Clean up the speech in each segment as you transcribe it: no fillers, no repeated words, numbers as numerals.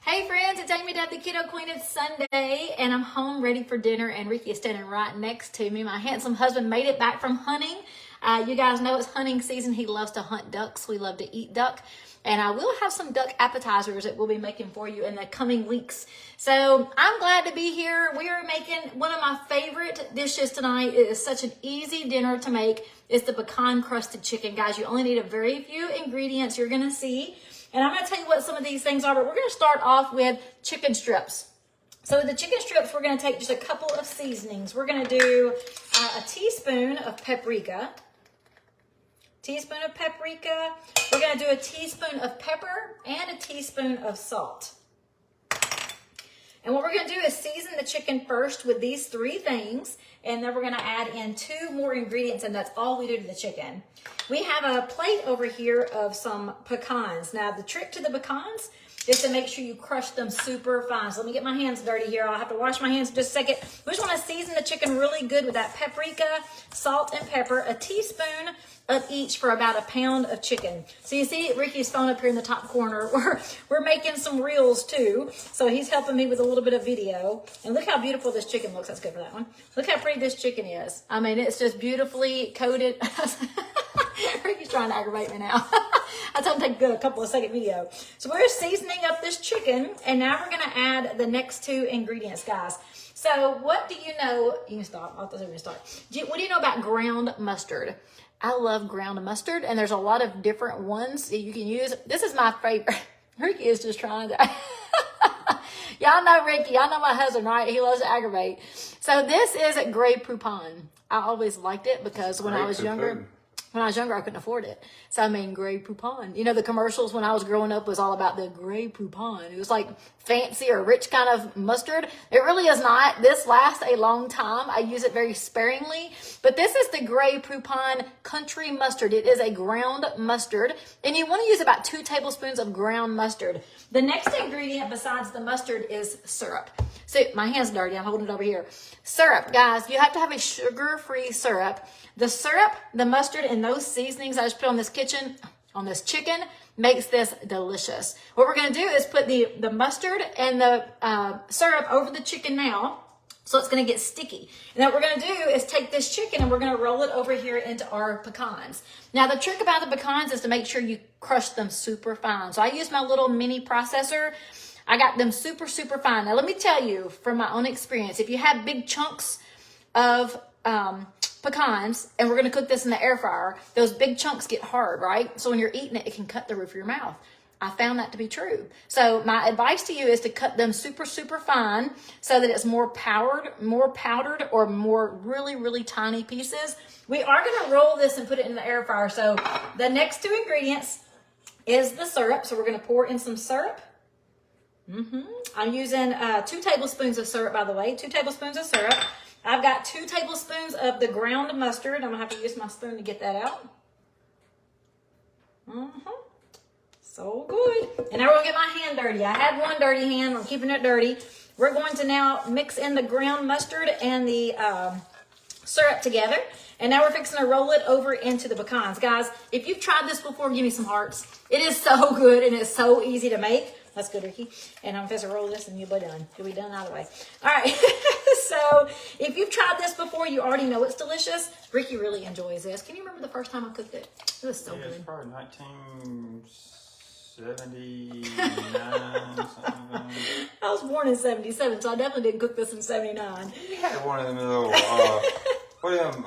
Hey friends, it's Amy Deb, the Keto Queen. It's Sunday and I'm home ready for dinner and Ricky is standing right next to me. My handsome husband made it back from hunting. You guys know it's hunting season. He loves to hunt ducks. We love to eat duck. And I will have some duck appetizers that we'll be making for you in the coming weeks. So I'm glad to be here. We are making one of my favorite dishes tonight. It is such an easy dinner to make. It's the pecan crusted chicken. Guys, you only need a very few ingredients you're going to see. And I'm going to tell you what some of these things are, but we're going to start off with chicken strips. So with the chicken strips, we're going to take just a couple of seasonings. We're going to do a teaspoon of paprika. We're going to do a teaspoon of pepper and a teaspoon of salt. And what we're going to do is season the chicken first with these three things, and then we're going to add in 2 more ingredients, and that's all we do to the chicken. We have a plate over here of some pecans. Now, the trick to the pecans is to make sure you crush them super fine. So let me get my hands dirty here. I'll have to wash my hands in just a second. We just want to season the chicken really good with that paprika, salt, and pepper, a teaspoon of each for about a pound of chicken. So you see Ricky's phone up here in the top corner. We're making some reels too. So he's helping me with a little bit of video. And look how beautiful this chicken looks. That's good for that one. Look how pretty this chicken is. I mean, it's just beautifully coated. Ricky's trying to aggravate me now. I told him to take a couple of second video. So we're seasoning up this chicken, and now we're gonna add the next 2 ingredients, guys. So what do you know? You can stop. I thought we were gonna start. What do you know about ground mustard? I love ground mustard, and there's a lot of different ones that you can use. This is my favorite. Ricky is just trying to. Y'all know Ricky. Y'all know my husband, right? He loves to aggravate. So this is Grey Poupon. I always liked it because when I was younger, I couldn't afford it. So I mean, Grey Poupon. You know, the commercials when I was growing up was all about the Grey Poupon. It was like fancy or rich kind of mustard. It really is not. This lasts a long time. I use it very sparingly. But this is the Grey Poupon country mustard. It is a ground mustard. And you want to use about 2 tablespoons of ground mustard. The next ingredient besides the mustard is syrup. So my hand's dirty. I'm holding it over here. Syrup, guys. You have to have a sugar-free syrup. The syrup, the mustard, and those seasonings I just put on this chicken makes this delicious. What we're going to do is put the mustard and the syrup over the chicken now, so it's going to get sticky. And what we're going to do is take this chicken and we're going to roll it over here into our pecans. Now, the trick about the pecans is to make sure you crush them super fine. So I use my little mini processor. I got them super, super fine. Now, let me tell you from my own experience, if you have big chunks of pecans, and we're going to cook this in the air fryer, those big chunks get hard, right? So when you're eating it, it can cut the roof of your mouth. I found that to be true. So my advice to you is to cut them super, super fine so that it's more powdered or more really, really tiny pieces. We are going to roll this and put it in the air fryer. So the next 2 ingredients is the syrup. So we're going to pour in some syrup. I'm using 2 tablespoons of syrup, by the way, 2 tablespoons of syrup. I've got 2 tablespoons of the ground mustard. I'm going to have to use my spoon to get that out. So good. And now we're going to get my hand dirty. I had one dirty hand. I'm keeping it dirty. We're going to now mix in the ground mustard and the syrup together. And now we're fixing to roll it over into the pecans. Guys, if you've tried this before, give me some hearts. It is so good and it's so easy to make. That's good, Ricky. And I'm going to roll this and you'll be done. You'll be done out of the way. All right. So if you've tried this before, you already know it's delicious. Ricky really enjoys this. Can you remember the first time I cooked it? It was so good. It was probably 1979, something. I was born in 77, so I definitely didn't cook this in 79. You had one of them little, what are them,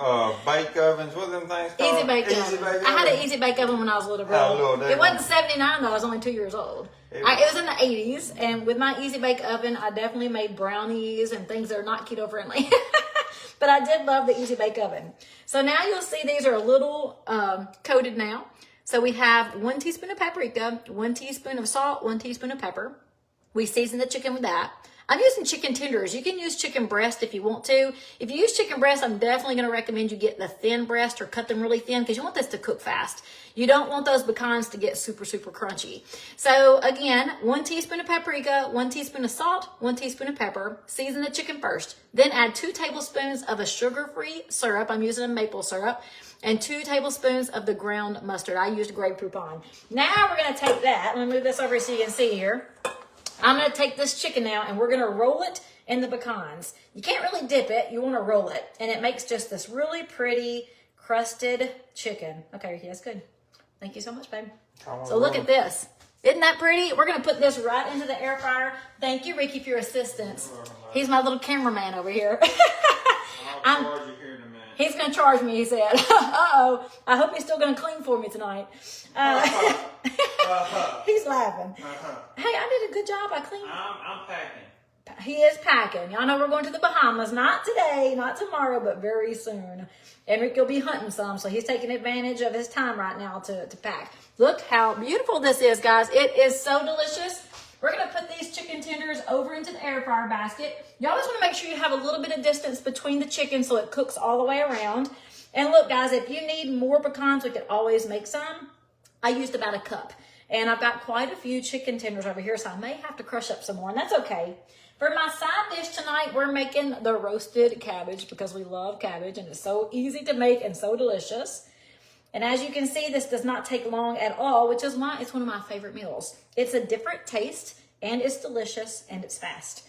bake ovens? What are them things called? Easy bake oven. I had an easy bake oven when I was a little girl. It wasn't 79 though. I was only 2 years old. It was in the 80s, and with my easy bake oven, I definitely made brownies and things that are not keto friendly. But I did love the easy bake oven. So now you'll see these are a little coated now. So we have 1 teaspoon of paprika, 1 teaspoon of salt, 1 teaspoon of pepper. We season the chicken with that. I'm using chicken tenders. You can use chicken breast if you want to. If you use chicken breast, I'm definitely going to recommend you get the thin breast or cut them really thin because you want this to cook fast. You don't want those pecans to get super, super crunchy. So again, 1 teaspoon of paprika, 1 teaspoon of salt, 1 teaspoon of pepper. Season the chicken first. Then add 2 tablespoons of a sugar-free syrup. I'm using a maple syrup. And 2 tablespoons of the ground mustard. I used Grey Poupon. Now we're going to take that. Let me move this over so you can see here. I'm going to take this chicken now and we're going to roll it in the pecans. You can't really dip it. You want to roll it. And it makes just this really pretty crusted chicken. Okay, Ricky, that's good. Thank you so much, babe. So look at this. Isn't that pretty? We're going to put this right into the air fryer. Thank you, Ricky, for your assistance. He's my little cameraman over here. I'll charge you here in a minute. He's going to charge me, he said. Uh-oh. I hope he's still going to clean for me tonight. He's laughing. Hey, I did a good job. I cleaned. I'm packing. He is packing. Y'all know we're going to the Bahamas. Not today, not tomorrow, but very soon. And Rick will be hunting some, so he's taking advantage of his time right now to pack. Look how beautiful this is, guys. It is so delicious. We're going to put these chicken tenders over into the air fryer basket. You always want to make sure you have a little bit of distance between the chicken so it cooks all the way around. And look, guys, if you need more pecans, we could always make some. I used about a cup. And I've got quite a few chicken tenders over here, so I may have to crush up some more, and that's okay. For my side dish tonight, we're making the roasted cabbage because we love cabbage, and it's so easy to make and so delicious. And as you can see, this does not take long at all, which is why it's one of my favorite meals. It's a different taste, and it's delicious, and it's fast.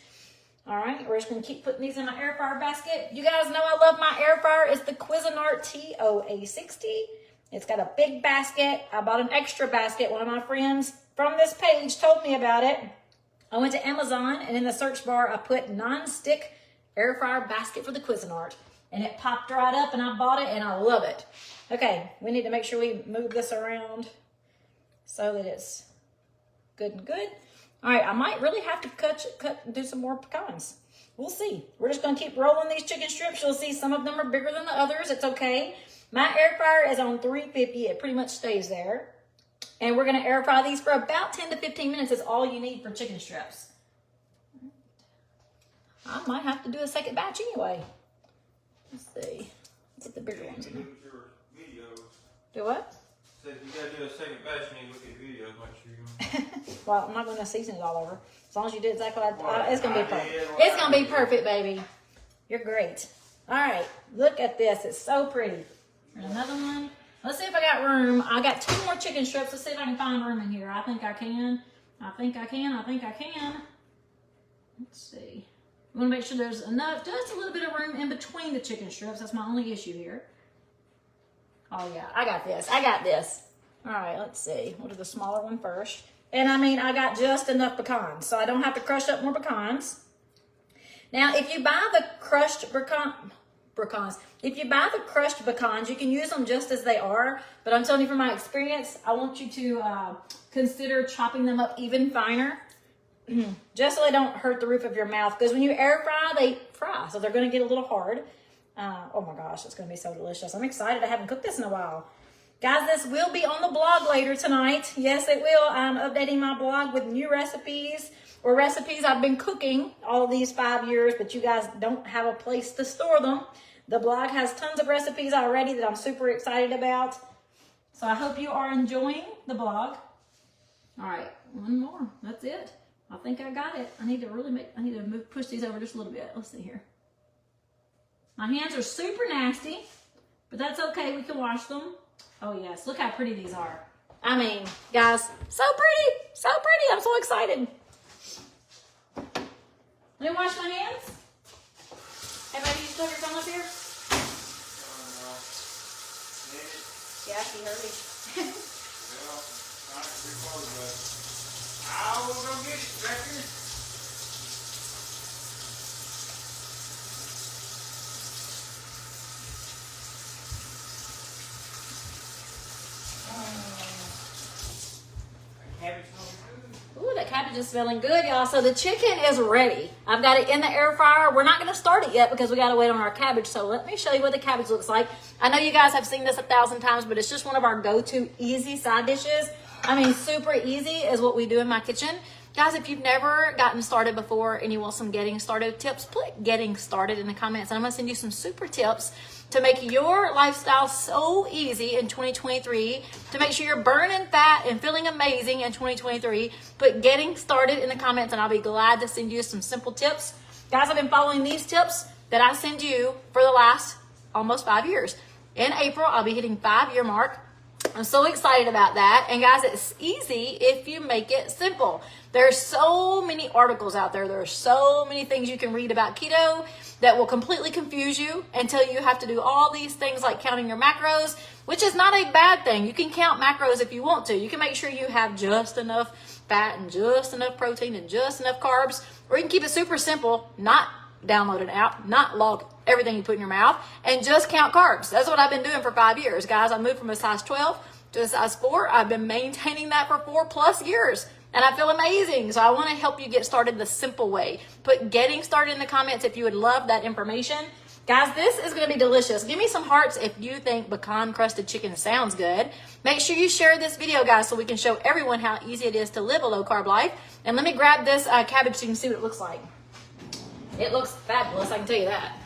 All right, we're just going to keep putting these in my air fryer basket. You guys know I love my air fryer. It's the Cuisinart TOA60. It's got a big basket. I bought an extra basket. One of my friends from this page told me about it. I went to Amazon, and in the search bar, I put non-stick air fryer basket for the Cuisinart. And it popped right up, and I bought it, and I love it. Okay, we need to make sure we move this around so that it's good and good. All right, I might really have to cut and do some more pecans. We'll see. We're just going to keep rolling these chicken strips. You'll see some of them are bigger than the others. It's okay. My air fryer is on 350. It pretty much stays there. And we're going to air fry these for about 10 to 15 minutes is all you need for chicken strips. I might have to do a second batch anyway. Let's see. Get the bigger ones in there. Do what? Said you gotta do a second batch and you look at videos, make sure you. Well, I'm not going to season it all over. As long as you did exactly what it's going to be perfect. It's going to be perfect, baby. You're great. All right. Look at this. It's so pretty. There's another one. Let's see if I got room. I got 2 more chicken strips. Let's see if I can find room in here. I think I can. I think I can. I think I can. Let's see. We want to make sure there's enough, just a little bit of room in between the chicken strips. That's my only issue here. Oh, yeah. I got this. I got this. All right. Let's see. We'll do the smaller one first. And I mean, I got just enough pecans, so I don't have to crush up more pecans. Now, if you buy the crushed pecans, if you buy the crushed pecans, you can use them just as they are. But I'm telling you from my experience, I want you to consider chopping them up even finer, just so they don't hurt the roof of your mouth. Because when you air fry, they fry, so they're going to get a little hard. Oh my gosh, it's going to be so delicious. I'm excited. I haven't cooked this in a while. Guys, this will be on the blog later tonight. Yes, it will. I'm updating my blog with new recipes or recipes I've been cooking all these 5 years, but you guys don't have a place to store them. The blog has tons of recipes already that I'm super excited about. So I hope you are enjoying the blog. All right, one more. That's it. I think I got it. I need to push these over just a little bit. Let's see here. My hands are super nasty, but that's okay. We can wash them. Oh, yes. Look how pretty these are. I mean, guys, so pretty. So pretty. I'm so excited. Let me wash my hands. Hey, baby, you still have your phone up here? Yeah, she heard me. I will go get it, Becky. Ooh, that cabbage is smelling good, y'all. So the chicken is ready. I've got it in the air fryer. We're not going to start it yet because we got to wait on our cabbage. So let me show you what the cabbage looks like. I know you guys have seen this 1,000 times, but it's just one of our go-to easy side dishes. I mean, super easy is what we do in my kitchen. Guys, if you've never gotten started before and you want some getting started tips, put getting started in the comments. And I'm going to send you some super tips to make your lifestyle so easy in 2023, to make sure you're burning fat and feeling amazing in 2023. Put getting started in the comments and I'll be glad to send you some simple tips. Guys, I've been following these tips that I send you for the last almost 5 years. In April, I'll be hitting 5-year mark. I'm so excited about that. And guys, it's easy if you make it simple. There's so many articles out there. There are so many things you can read about keto that will completely confuse you and tell you have to do all these things like counting your macros, which is not a bad thing. You can count macros if you want to. You can make sure you have just enough fat and just enough protein and just enough carbs, or you can keep it super simple, not download an app, not log everything you put in your mouth, and just count carbs. That's what I've been doing for 5 years, guys. I moved from a size 12 to a size 4. I've been maintaining that for 4+ years, and I feel amazing. So I want to help you get started the simple way. Put getting started in the comments if you would love that information. Guys, this is going to be delicious. Give me some hearts if you think pecan crusted chicken sounds good. Make sure you share this video, guys, so we can show everyone how easy it is to live a low-carb life. And let me grab this cabbage so you can see what it looks like. It looks fabulous, I can tell you that.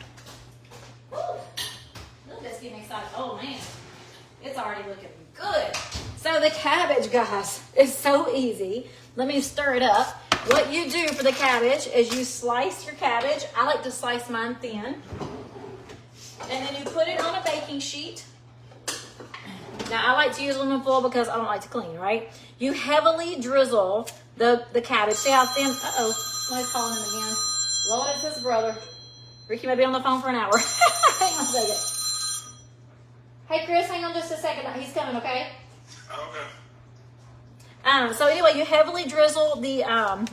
Woo. Look, that's getting excited. Oh, man. It's already looking good. So the cabbage, guys, is so easy. Let me stir it up. What you do for the cabbage is you slice your cabbage. I like to slice mine thin. And then you put it on a baking sheet. Now, I like to use aluminum foil because I don't like to clean, right? You heavily drizzle the cabbage. See how thin? Uh-oh. Somebody's calling him again. Lord, it's his brother. Ricky may be on the phone for an hour. Hang on a second. Hey, Chris, hang on just a second. He's coming, okay? Okay. So anyway, you heavily drizzle the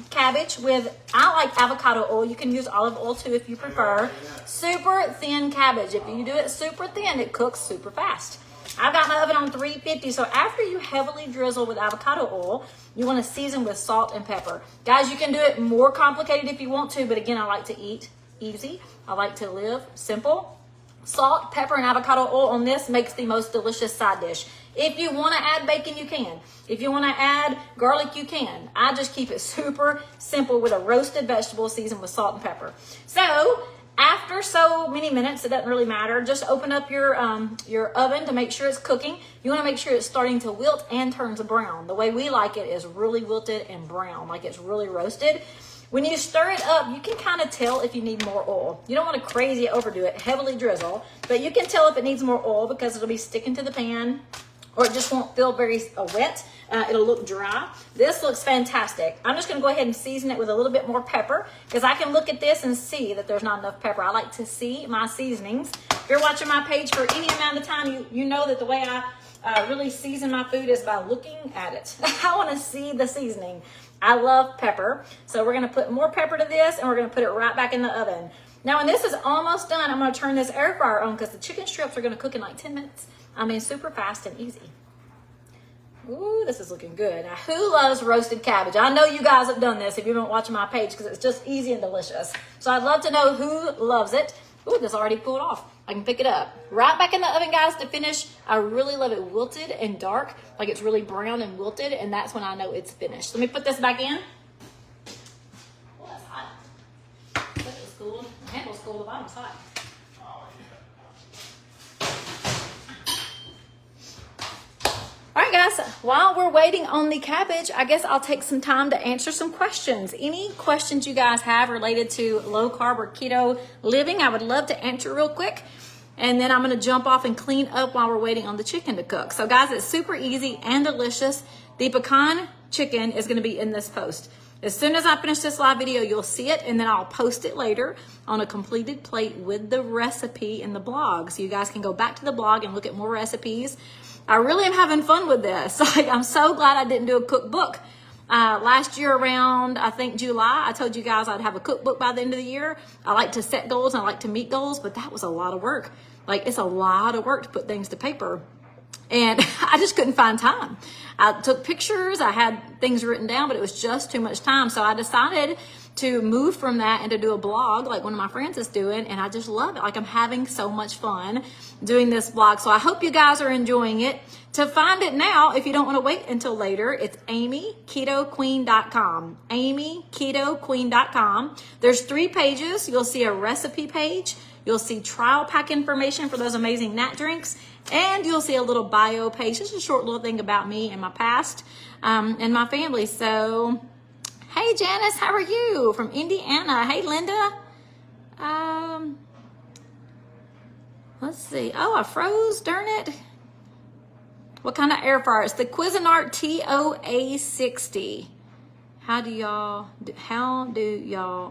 cabbage with, I like avocado oil. You can use olive oil too if you prefer. Super thin cabbage. If you do it super thin, it cooks super fast. I've got my oven on 350. So after you heavily drizzle with avocado oil, you want to season with salt and pepper. Guys, you can do it more complicated if you want to, but again, I like to eat easy. I like to live simple. Salt, pepper, and avocado oil on this makes the most delicious side dish. If you want to add bacon, you can. If you want to add garlic, you can. I just keep it super simple with a roasted vegetable seasoned with salt and pepper. So after so many minutes, it doesn't really matter. Just open up your oven to make sure it's cooking. You want to make sure it's starting to wilt and turn to brown. The way we like it is really wilted and brown, like it's really roasted. When you stir it up, you can kind of tell if you need more oil. You don't want to crazy overdo it, heavily drizzle, but you can tell if it needs more oil because it'll be sticking to the pan, or it just won't feel very wet. It'll look dry. This looks fantastic. I'm just going to go ahead and season it with a little bit more pepper because I can look at this and see that there's not enough pepper. I like to see my seasonings. If you're watching my page for any amount of time, you know that the way I really season my food is by looking at it. I want to see the seasoning. I love pepper. So we're going to put more pepper to this and we're going to put it right back in the oven. Now, when this is almost done, I'm going to turn this air fryer on because the chicken strips are going to cook in like 10 minutes. I mean, super fast and easy. Ooh, this is looking good. Now, who loves roasted cabbage? I know you guys have done this if you've been watching my page because it's just easy and delicious. So I'd love to know who loves it. Ooh, this already cooled off. I can pick it up. Right back in the oven, guys, to finish. I really love it wilted and dark, like it's really brown and wilted, and that's when I know it's finished. Let me put this back in. Oh, that's hot. That was cool. The handle's cool, the bottom's hot. All right, guys, while we're waiting on the cabbage, I guess I'll take some time to answer some questions. Any questions you guys have related to low carb or keto living, I would love to answer real quick. And then I'm going to jump off and clean up while we're waiting on the chicken to cook. So guys, it's super easy and delicious. The pecan chicken is going to be in this post. As soon as I finish this live video, you'll see it, and then I'll post it later on a completed plate with the recipe in the blog. So you guys can go back to the blog and look at more recipes. I really am having fun with this. I'm so glad I didn't do a cookbook. Last year around, I think July, I told you guys I'd have a cookbook by the end of the year. I like to set goals and I like to meet goals, but that was a lot of work. Like, it's a lot of work to put things to paper. And I just couldn't find time. I took pictures, I had things written down, but it was just too much time. So I decided to move from that and to do a blog like one of my friends is doing, and I just love it. Like, I'm having so much fun doing this blog. So I hope you guys are enjoying it. To find it now, if you don't want to wait until later, it's amyketoqueen.com. amyketoqueen.com. There's 3 pages. You'll see a recipe page. You'll see trial pack information for those amazing nat drinks. And you'll see a little bio page. Just a short little thing about me and my past and my family. So, hey, Janice, how are you? From Indiana. Hey, Linda. Let's see. Oh, I froze. Darn it. What kind of air fryer? It's the Cuisinart TOA60. How do y'all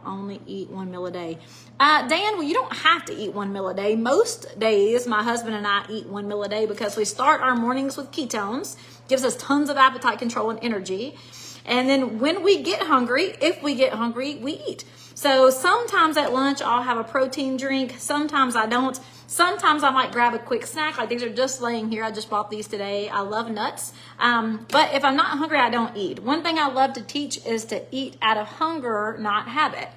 only eat 1 meal a day? Dan, well, you don't have to eat 1 meal a day. Most days, my husband and I eat 1 meal a day because we start our mornings with ketones. Gives us tons of appetite control and energy. And then when we get hungry, if we get hungry, we eat. So sometimes at lunch, I'll have a protein drink. Sometimes I don't. Sometimes I might grab a quick snack. Like these are just laying here. I just bought these today. I love nuts. But if I'm not hungry, I don't eat. One thing I love to teach is to eat out of hunger, not habit.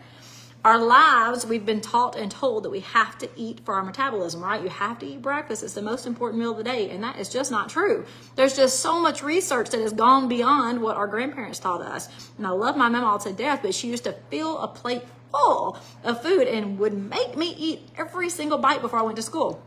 Our lives, we've been taught and told that we have to eat for our metabolism, right? You have to eat breakfast. It's the most important meal of the day. And that is just not true. There's just so much research that has gone beyond what our grandparents taught us. And I love my mom to death, but she used to fill a plate full of food and would make me eat every single bite before I went to school.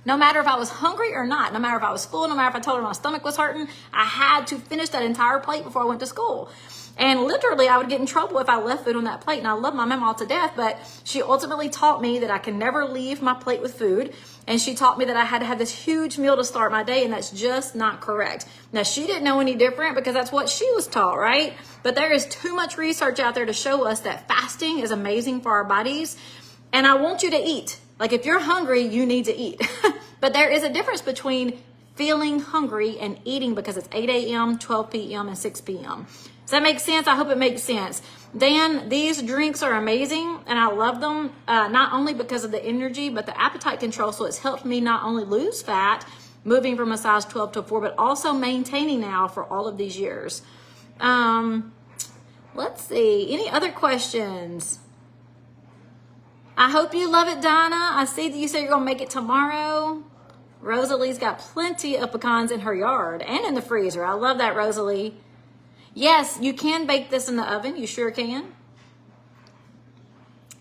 No matter if I was hungry or not, no matter if I was full, no matter if I told her my stomach was hurting, I had to finish that entire plate before I went to school. And literally, I would get in trouble if I left food on that plate. And I love my mom to death, but she ultimately taught me that I can never leave my plate with food. And she taught me that I had to have this huge meal to start my day, and that's just not correct. Now, she didn't know any different because that's what she was taught, right? But there is too much research out there to show us that fasting is amazing for our bodies. And I want you to eat. Like if you're hungry, you need to eat. But there is a difference between feeling hungry and eating because it's 8 a.m., 12 p.m., and 6 p.m. Does that make sense? I hope it makes sense. Dan, these drinks are amazing and I love them, not only because of the energy, but the appetite control. So it's helped me not only lose fat, moving from a size 12 to a 4, but also maintaining now for all of these years. Let's see. Any other questions? I hope you love it, Donna. I see that you said you're going to make it tomorrow. Rosalie's got plenty of pecans in her yard and in the freezer. I love that, Rosalie. Yes, you can bake this in the oven. You sure can.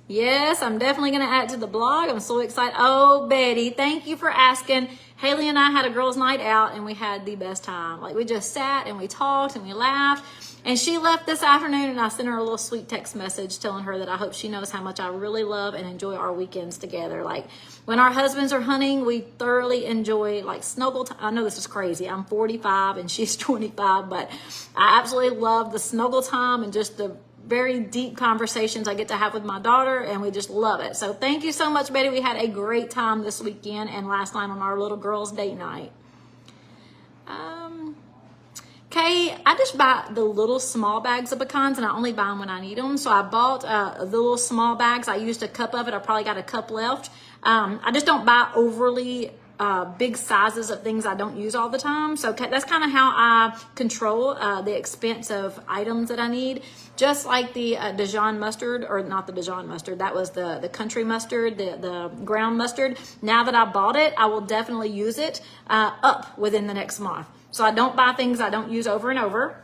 Yes, I'm definitely going to add it to the blog. I'm so excited. Oh, Betty, thank you for asking. Haley and I had a girls' night out, and we had the best time. Like, we just sat, and we talked, and we laughed. And she left this afternoon, and I sent her a little sweet text message telling her that I hope she knows how much I really love and enjoy our weekends together. Like, when our husbands are hunting, we thoroughly enjoy, like, snuggle time. I know this is crazy. I'm 45, and she's 25, but I absolutely love the snuggle time and just the very deep conversations I get to have with my daughter, and we just love it. So thank you so much, Betty. We had a great time this weekend and last night on our little girls' date night. Okay, I just buy the little small bags of pecans, and I only buy them when I need them. So I bought the little small bags. I used a cup of it. I probably got a cup left. I just don't buy overly big sizes of things I don't use all the time. So that's kind of how I control the expense of items that I need. Just like the Dijon mustard, or not the Dijon mustard, that was the country mustard, the ground mustard. Now that I bought it, I will definitely use it up within the next month. So I don't buy things I don't use over and over.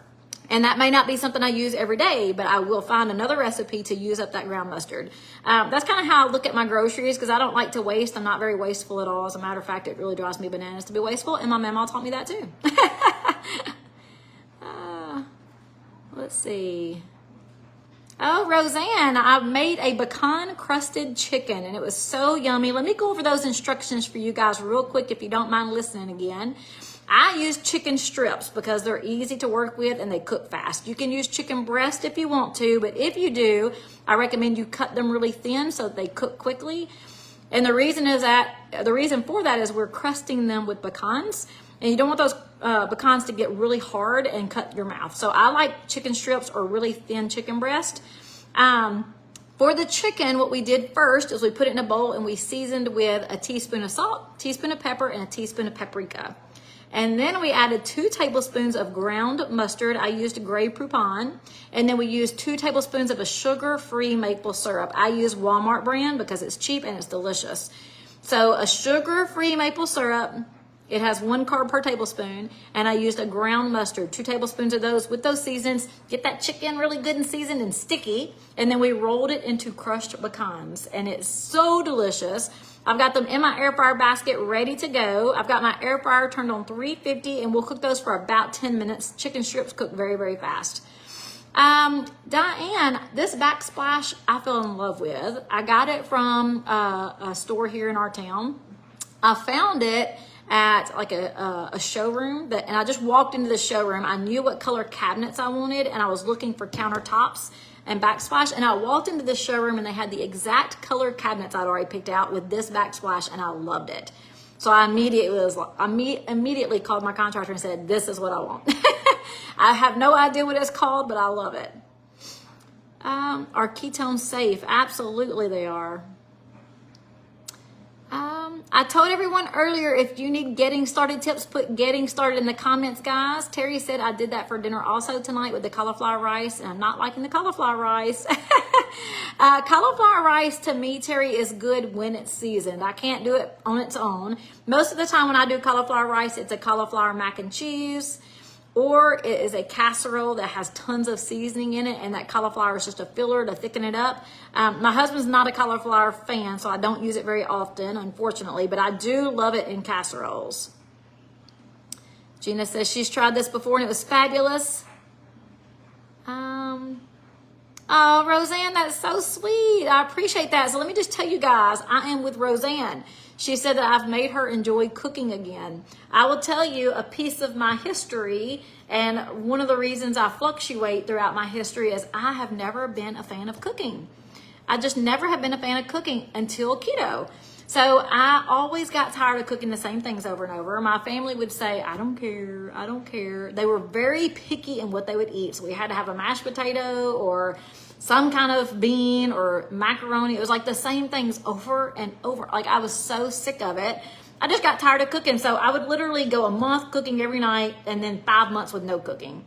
And that may not be something I use every day, but I will find another recipe to use up that ground mustard. That's kind of how I look at my groceries, because I don't like to waste. I'm not very wasteful at all. As a matter of fact, it really drives me bananas to be wasteful. And my mama taught me that too. Let's see. Oh, Roseanne, I made a pecan crusted chicken and it was so yummy. Let me go over those instructions for you guys real quick if you don't mind listening again. I use chicken strips because they're easy to work with and they cook fast. You can use chicken breast if you want to, but if you do, I recommend you cut them really thin so that they cook quickly. And the reason for that is we're crusting them with pecans, and you don't want those pecans to get really hard and cut your mouth. So I like chicken strips or really thin chicken breast. For the chicken, what we did first is we put it in a bowl and we seasoned with a teaspoon of salt, teaspoon of pepper, and a teaspoon of paprika. And then we added 2 tablespoons of ground mustard. I used Grey Poupon. And then we used 2 tablespoons of a sugar-free maple syrup. I use Walmart brand because it's cheap and it's delicious. So a sugar-free maple syrup, it has 1 carb per tablespoon. And I used a ground mustard, 2 tablespoons of those with those seasons. Get that chicken really good and seasoned and sticky. And then we rolled it into crushed pecans. And it's so delicious. I've got them in my air fryer basket ready to go. I've got my air fryer turned on 350 and we'll cook those for about 10 minutes. Chicken strips cook very, very fast. Diane, this backsplash I fell in love with. I got it from a store here in our town. I found it at like a showroom and I just walked into the showroom. I knew what color cabinets I wanted, and I was looking for countertops and backsplash, and I walked into the showroom and they had the exact color cabinets I'd already picked out with this backsplash, and I loved it. So I immediately called my contractor and said, this is what I want. I have no idea what it's called, but I love it. Are ketones safe? Absolutely they are. I told everyone earlier, if you need getting started tips, put getting started in the comments, guys. Terry said I did that for dinner also tonight with the cauliflower rice, and I'm not liking the cauliflower rice. Cauliflower rice to me, Terry, is good when it's seasoned. I can't do it on its own. Most of the time when I do cauliflower rice, it's a cauliflower mac and cheese, or it is a casserole that has tons of seasoning in it, and that cauliflower is just a filler to thicken it up. My husband's not a cauliflower fan, so I don't use it very often, unfortunately, but I do love it in casseroles. Gina says she's tried this before and it was fabulous. Oh, Roseanne, that's so sweet. I appreciate that. So let me just tell you guys, I am with Roseanne. She said that I've made her enjoy cooking again. I will tell you a piece of my history, and one of the reasons I fluctuate throughout my history is I have never been a fan of cooking. I just never have been a fan of cooking until keto. So I always got tired of cooking the same things over and over. My family would say, I don't care, I don't care. They were very picky in what they would eat. So we had to have a mashed potato or some kind of bean or macaroni. It was like the same things over and over. Like I was so sick of it. I just got tired of cooking. So I would literally go a month cooking every night and then 5 months with no cooking.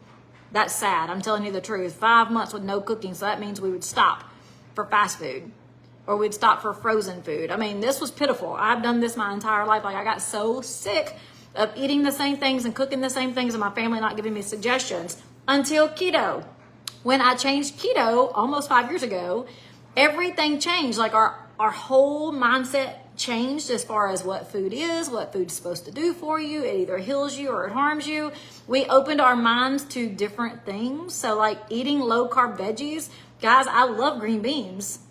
That's sad. I'm telling you the truth. 5 months with no cooking. So that means we would stop for fast food or we'd stop for frozen food. I mean, this was pitiful. I've done this my entire life. Like I got so sick of eating the same things and cooking the same things and my family not giving me suggestions until keto. When I changed keto almost 5 years ago, everything changed. Like our whole mindset changed as far as what food is, what food's supposed to do for you. It either heals you or it harms you. We opened our minds to different things. So like eating low carb veggies, guys, I love green beans.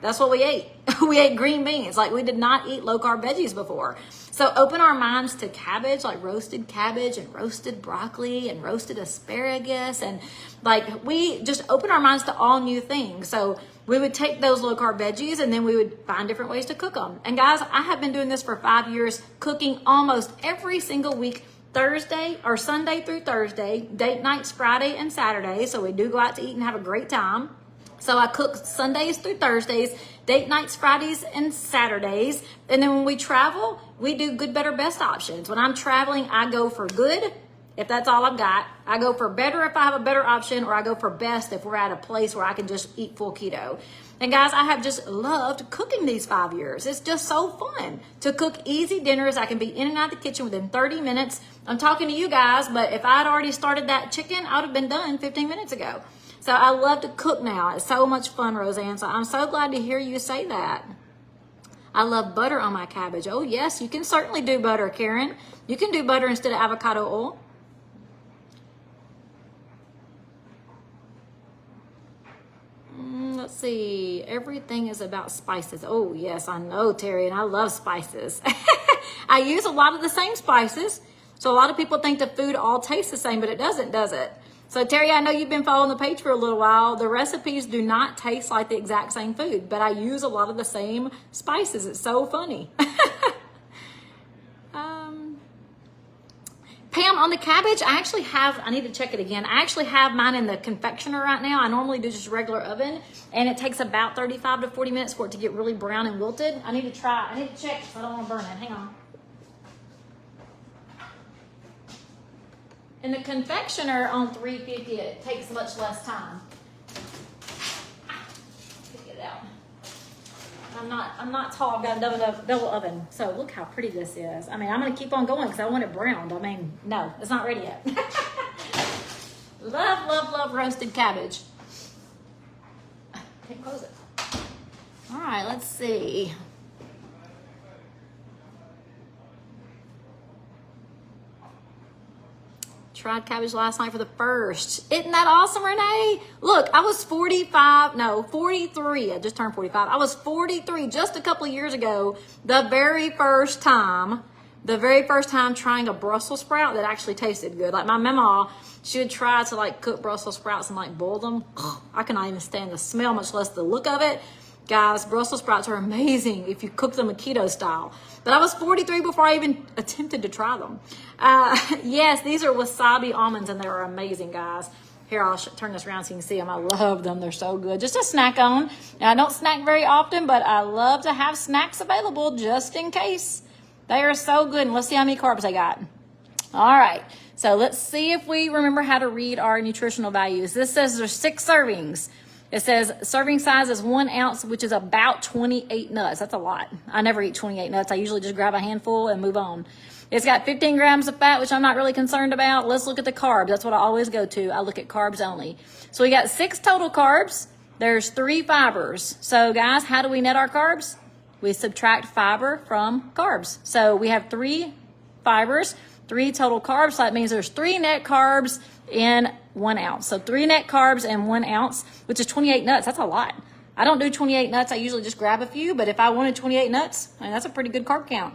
That's what we ate. We ate green beans. Like we did not eat low carb veggies before. So open our minds to cabbage, like roasted cabbage and roasted broccoli and roasted asparagus. And like we just open our minds to all new things. So we would take those low carb veggies and then we would find different ways to cook them. And guys, I have been doing this for 5 years, cooking almost every single week, Thursday or Sunday through Thursday, date nights Friday and Saturday. So we do go out to eat and have a great time. So I cook Sundays through Thursdays, date nights Fridays and Saturdays. And then when we travel, we do good, better, best options. When I'm traveling, I go for good, if that's all I've got. I go for better if I have a better option, or I go for best if we're at a place where I can just eat full keto. And guys, I have just loved cooking these 5 years. It's just so fun to cook easy dinners. I can be in and out of the kitchen within 30 minutes. I'm talking to you guys, but if I'd already started that chicken, I would have been done 15 minutes ago. So I love to cook now. It's so much fun, Roseanne. So I'm so glad to hear you say that. I love butter on my cabbage. Oh, yes, you can certainly do butter, Karen. You can do butter instead of avocado oil. Let's see. Everything is about spices. Oh, yes, I know, Terry, and I love spices. I use a lot of the same spices. So a lot of people think the food all tastes the same, but it doesn't, does it? So Terry, I know you've been following the page for a little while. The recipes do not taste like the exact same food, but I use a lot of the same spices. It's so funny. Pam, on the cabbage, I need to check it again. I actually have mine in the confectioner right now. I normally do just regular oven, and it takes about 35 to 40 minutes for it to get really brown and wilted. I need to check so I don't want to burn it. Hang on. In the confectioner on 350, it takes much less time. Get it out. I'm not tall. I've got a double oven. So look how pretty this is. I mean, I'm gonna keep on going because I want it browned. I mean, no, it's not ready yet. Love, love, love roasted cabbage. Can't close it. All right, let's see. Tried cabbage last night for the first. Isn't that awesome, Renee? Look, I was 43. I just turned 45. I was 43 just a couple of years ago, the very first time the very first time trying a Brussels sprout that actually tasted good. Like my mama, she would try to like cook Brussels sprouts and like boil them. I cannot even stand the smell, much less the look of it. Guys, Brussels sprouts are amazing if you cook them a keto style. But I was 43 before I even attempted to try them. Yes, these are wasabi almonds and they're amazing, guys. Here, I'll turn this around so you can see them. I love them. They're so good. Just a snack on. Now, I don't snack very often, but I love to have snacks available just in case. They are so good. And let's see how many carbs I got. All right. So let's see if we remember how to read our nutritional values. This says there's 6 servings. It says serving size is 1 ounce, which is about 28 nuts. That's a lot. I never eat 28 nuts. I usually just grab a handful and move on. It's got 15 grams of fat, which I'm not really concerned about. Let's look at the carbs. That's what I always go to. I look at carbs only. So we got 6 total carbs. There's 3 fibers. So guys, how do we net our carbs? We subtract fiber from carbs. So we have 3 fibers, 3 total carbs. So that means there's 3 net carbs in 1 ounce. So 3 net carbs in 1 ounce, which is 28 nuts. That's a lot. I don't do 28 nuts. I usually just grab a few. But if I wanted 28 nuts, I mean, that's a pretty good carb count.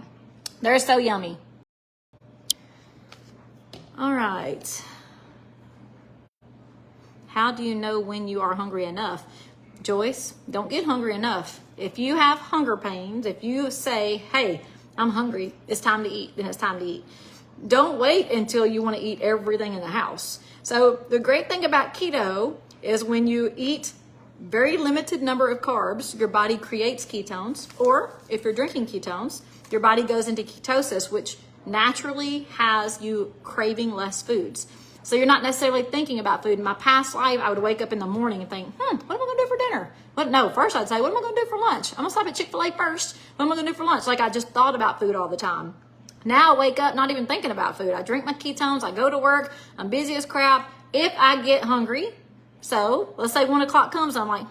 They're so yummy. All right. How do you know when you are hungry enough? Joyce, don't get hungry enough. If you have hunger pains, if you say, hey, I'm hungry, it's time to eat, then it's time to eat. Don't wait until you want to eat everything in the house. So the great thing about keto is when you eat very limited number of carbs, your body creates ketones, or if you're drinking ketones, your body goes into ketosis, which naturally has you craving less foods. So you're not necessarily thinking about food. In my past life, I would wake up in the morning and think, what am I going to do for dinner? Well, no, first I'd say, what am I going to do for lunch? I'm going to stop at Chick-fil-A first. What am I going to do for lunch? Like I just thought about food all the time. Now I wake up not even thinking about food. I drink my ketones. I go to work. I'm busy as crap. If I get hungry, so let's say 1 o'clock comes, I'm like,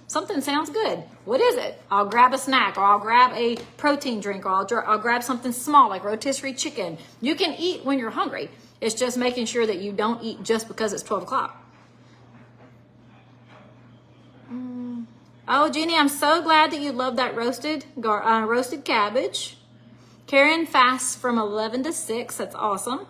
something sounds good. What is it? I'll grab a snack, or I'll grab a protein drink, or I'll grab something small like rotisserie chicken. You can eat when you're hungry. It's just making sure that you don't eat just because it's 12 o'clock. Oh, Jenny, I'm so glad that you love that roasted cabbage. Karen fasts from 11 to 6. That's awesome.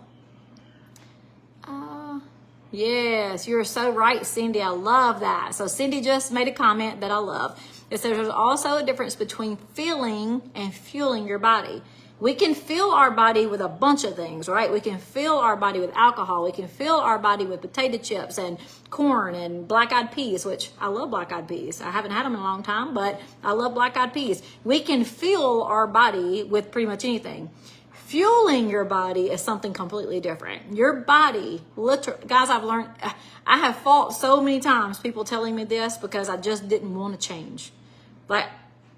Yes, you're so right, Cindy. I love that. So Cindy just made a comment that I love. It says there's also a difference between feeling and fueling your body. We can fill our body with a bunch of things, right? We can fill our body with alcohol. We can fill our body with potato chips and corn and black-eyed peas, which I love black-eyed peas. I haven't had them in a long time, but I love black-eyed peas. We can fill our body with pretty much anything. Fueling your body is something completely different. Your body, literally, guys, I've learned, I have fought so many times people telling me this because I just didn't want to change. Like,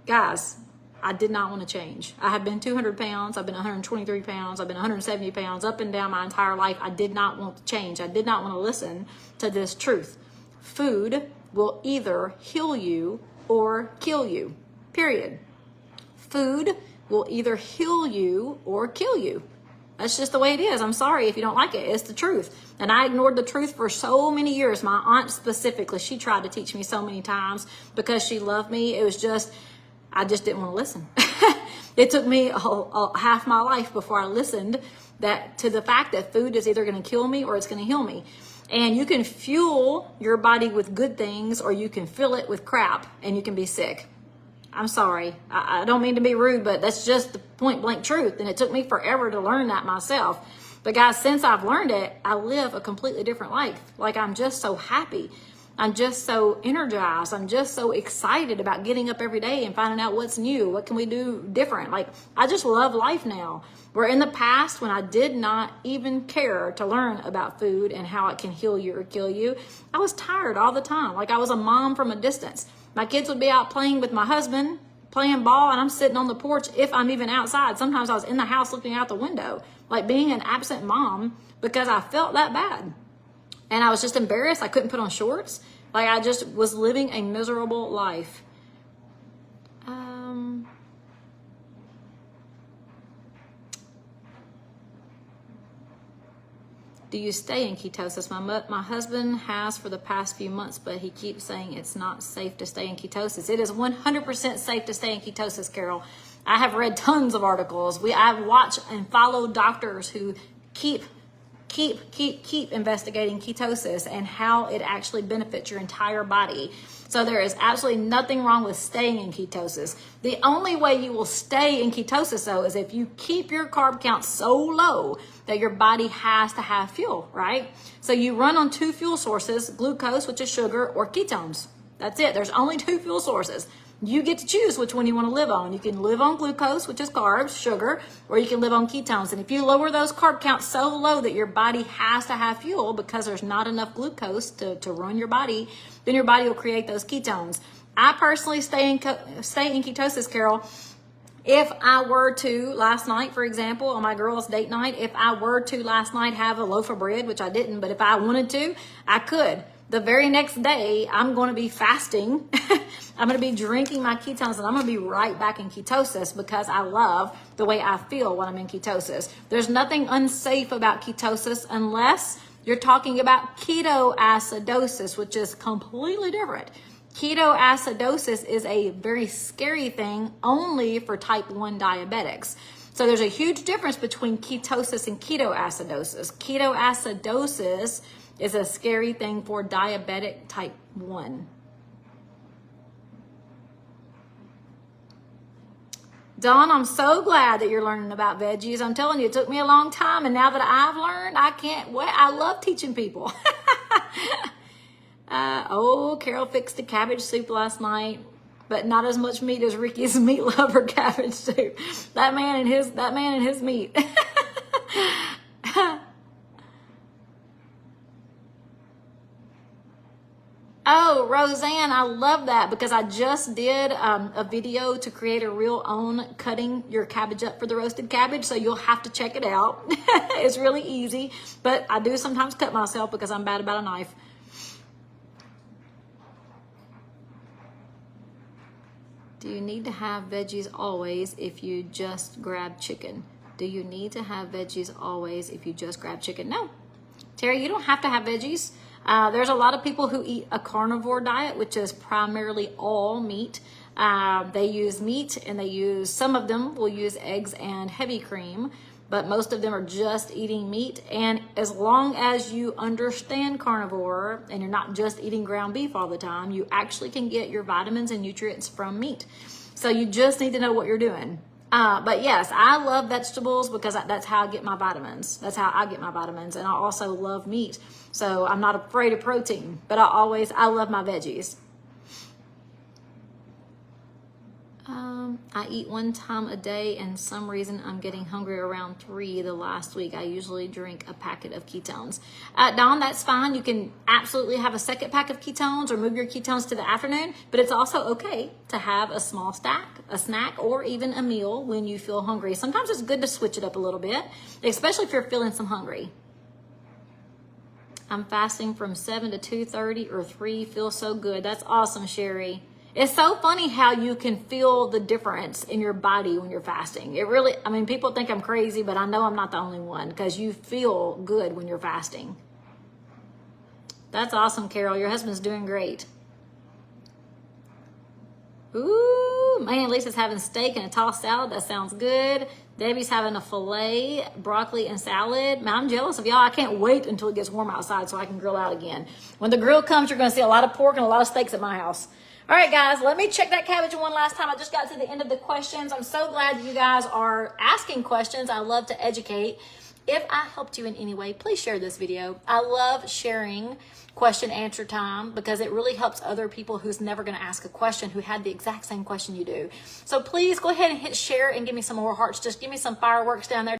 guys, I did not want to change. I have been 200 pounds. I've been 123 pounds. I've been 170 pounds up and down my entire life. I did not want to change. I did not want to listen to this truth. Food will either heal you or kill you, period. Food will either heal you or kill you. That's just the way it is. I'm sorry if you don't like it. It's the truth. And I ignored the truth for so many years. My aunt specifically, she tried to teach me so many times because she loved me. It was just, I just didn't want to listen. It took me half my life before I listened to the fact that food is either going to kill me or it's going to heal me. And you can fuel your body with good things or you can fill it with crap and you can be sick. I'm sorry. I don't mean to be rude, but that's just the point blank truth. And it took me forever to learn that myself. But guys, since I've learned it, I live a completely different life. Like I'm just so happy. I'm just so energized. I'm just so excited about getting up every day and finding out what's new. What can we do different? Like I just love life now. Where in the past, when I did not even care to learn about food and how it can heal you or kill you, I was tired all the time. Like I was a mom from a distance. My kids would be out playing with my husband, playing ball, and I'm sitting on the porch if I'm even outside. Sometimes I was in the house looking out the window, like being an absent mom because I felt that bad. And I was just embarrassed. I couldn't put on shorts. Like I just was living a miserable life. Do you stay in ketosis? My husband has for the past few months, but he keeps saying it's not safe to stay in ketosis. It is 100% safe to stay in ketosis, Carol. I have read tons of articles. I've watched and followed doctors who keep investigating ketosis and how it actually benefits your entire body. So there is absolutely nothing wrong with staying in ketosis. The only way you will stay in ketosis, though, is if you keep your carb count so low that your body has to have fuel, right? So you run on 2 fuel sources, glucose, which is sugar, or ketones. That's it. There's only 2 fuel sources. You get to choose which one you want to live on. You can live on glucose, which is carbs, sugar, or you can live on ketones. And if you lower those carb counts so low that your body has to have fuel because there's not enough glucose to run your body, then your body will create those ketones. I personally stay in ketosis, Carol. If I were to, last night, for example, on my girls' date night, if I were to last night have a loaf of bread, which I didn't, but if I wanted to, I could. The very next day, I'm going to be fasting. I'm going to be drinking my ketones, and I'm going to be right back in ketosis because I love the way I feel when I'm in ketosis. There's nothing unsafe about ketosis unless you're talking about ketoacidosis, which is completely different. Ketoacidosis is a very scary thing only for type 1 diabetics. So there's a huge difference between ketosis and ketoacidosis. Ketoacidosis is a scary thing for diabetic type 1. Dawn, I'm so glad that you're learning about veggies. I'm telling you, it took me a long time, and now that I've learned, I can't wait. I love teaching people. Carol fixed a cabbage soup last night, but not as much meat as Ricky's meat lover cabbage soup. That man and his meat. Oh, Roseanne, I love that because I just did a video to create a real own cutting your cabbage up for the roasted cabbage. So you'll have to check it out. It's really easy, but I do sometimes cut myself because I'm bad about a knife. Do you need to have veggies always if you just grab chicken? Do you need to have veggies always if you just grab chicken? No. Terry, you don't have to have veggies. There's a lot of people who eat a carnivore diet, which is primarily all meat. They use meat, and some of them will use eggs and heavy cream, but most of them are just eating meat. And as long as you understand carnivore and you're not just eating ground beef all the time, you actually can get your vitamins and nutrients from meat. So you just need to know what you're doing. But yes, I love vegetables because that's how I get my vitamins. That's how I get my vitamins. And I also love meat. So I'm not afraid of protein, but I love my veggies. I eat 1 time a day, and some reason I'm getting hungry around 3 the last week. I usually drink a packet of ketones. Dawn, that's fine. You can absolutely have a second pack of ketones or move your ketones to the afternoon, but it's also okay to have a small a snack, or even a meal when you feel hungry. Sometimes it's good to switch it up a little bit, especially if you're feeling some hungry. I'm fasting from 7 to 2:30 or 3. Feels so good. That's awesome, Sherry. It's so funny how you can feel the difference in your body when you're fasting. It really, people think I'm crazy, but I know I'm not the only one because you feel good when you're fasting. That's awesome, Carol. Your husband's doing great. Ooh, man, Lisa's having steak and a tossed salad. That sounds good. Debbie's having a filet, broccoli, and salad. Man, I'm jealous of y'all. I can't wait until it gets warm outside so I can grill out again. When the grill comes, you're going to see a lot of pork and a lot of steaks at my house. All right, guys, let me check that cabbage one last time. I just got to the end of the questions. I'm so glad that you guys are asking questions. I love to educate. If I helped you in any way, please share this video. I love sharing question answer time because it really helps other people who's never going to ask a question who had the exact same question you do. So please go ahead and hit share and give me some more hearts. Just give me some fireworks down there.